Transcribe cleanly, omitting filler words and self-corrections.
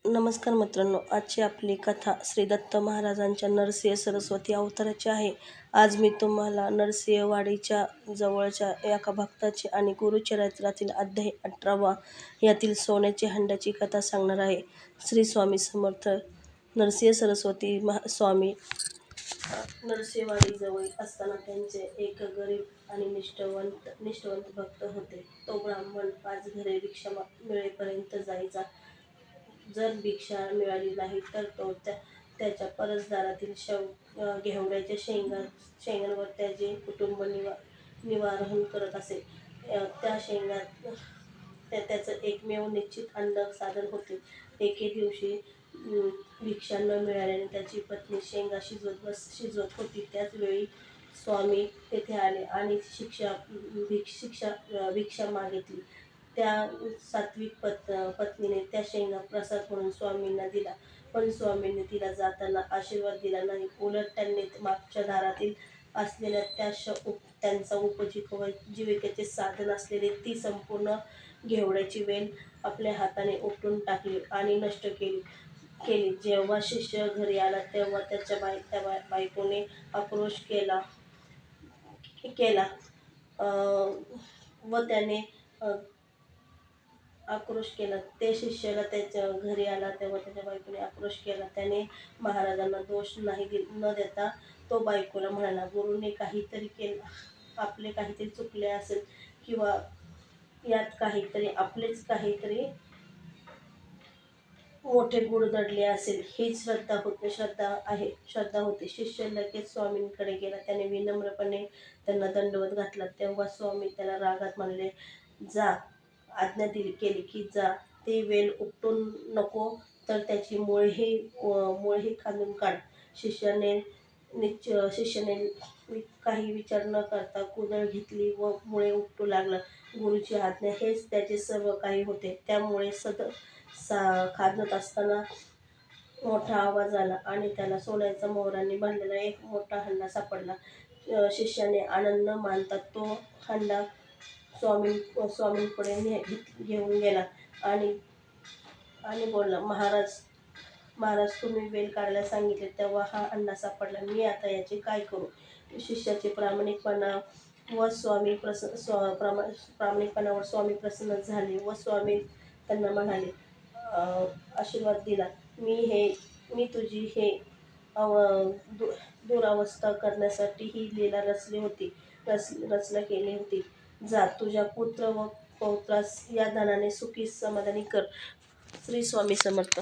नमस्कार मित्रांनो, आजची आपली कथा श्री दत्त महाराजांच्या नरसिंह सरस्वती अवताराची आहे. आज मी तुम्हाला नरसिंहवाडीच्या जवळच्या एका भक्ताची आणि गुरुचरित्रातील अध्याय 18वा यातील सोन्याची हंड्याची कथा सांगणार आहे. श्री स्वामी समर्थ. नरसिंह सरस्वती स्वामी नरसिंहवाडीजवळ असताना त्यांचे एक गरीब आणि निष्ठावंत भक्त होते. तो ब्राह्मण 5 घरे भिक्षा मिळेपर्यंत जायचा. जर भिक्षा मिळाली नाही तर तो त्याच्या परसदारातील घेवड्याच्या शेंगांवर त्याचे कुटुंब निवारण करत असे. त्या शेंगात त्याचं एकमेव निश्चित अन्न साधन होते. एके दिवशी भिक्षा न मिळाल्याने त्याची पत्नी शेंगा शिजवत होती. त्याच वेळी स्वामी तेथे आले आणि भिक्षा मागितली. त्या सात्विक पत्नीने त्या शेंगा प्रसाद म्हणून स्वामींना दिला, पण स्वामींनी तिला जाताना आशीर्वाद दिला नाही. उलट त्यांनी मागच्या दारातील असलेल्या त्यांचा उपजीविकेचे साधन असलेली ती संपूर्ण घेवड्याची वेल आपल्या हाताने उपटून टाकली आणि नष्ट केली. जेव्हा शिष्य घरी आला तेव्हा त्या बायकोने आक्रोश केला व त्याने आक्रोश केला. ते शिष्याला त्याच्या घरी आला तेव्हा त्याच्या बायकोने आक्रोश केला. त्याने महाराजांना दोष न देता तो बायकोला म्हणाला, गुरुने काहीतरी केलं, आपले काहीतरी चुकले असेल किंवा यात आपलेच काहीतरी मोठे गुढ दडले असेल. हीच श्रद्धा होती. शिष्य लगेच स्वामींकडे गेला. त्याने विनम्रपणे त्यांना दंडवत घातला. तेव्हा स्वामी त्याला रागात म्हणाले, जा, आज्ञा केली की जा, ती वेल उपटून नको तर त्याची मुळेही खांदून काढ. शिष्याने काही विचार न करता कुदळ घेतली व मुळे उपटू लागला. गुरुची आज्ञा हेच त्याचे सर्व काही होते. त्यामुळे खांदत असताना मोठा आवाज आला आणि त्याला सोन्याच्या मोहरांनी बांधलेला एक मोठा हंडा सापडला. शिष्याने आनंद न मानता तो हंडा स्वामींपुढे घेऊन गेला आणि बोलला, महाराज, तुम्ही वेल काढायला सांगितले तेव्हा हा हंडा सापडला. मी आता याचे काय करू? शिष्याचे प्रामाणिकपणावर स्वामी प्रसन्न झाले व स्वामी त्यांना म्हणाले, आशीर्वाद दिला, मी तुझी हे दुरावस्था करण्यासाठी ही लीला रचना केली होती. जा, तुझ्या पुत्र व पौत्रास या धनाने सुखी समाधानी कर. श्री स्वामी समर्थ.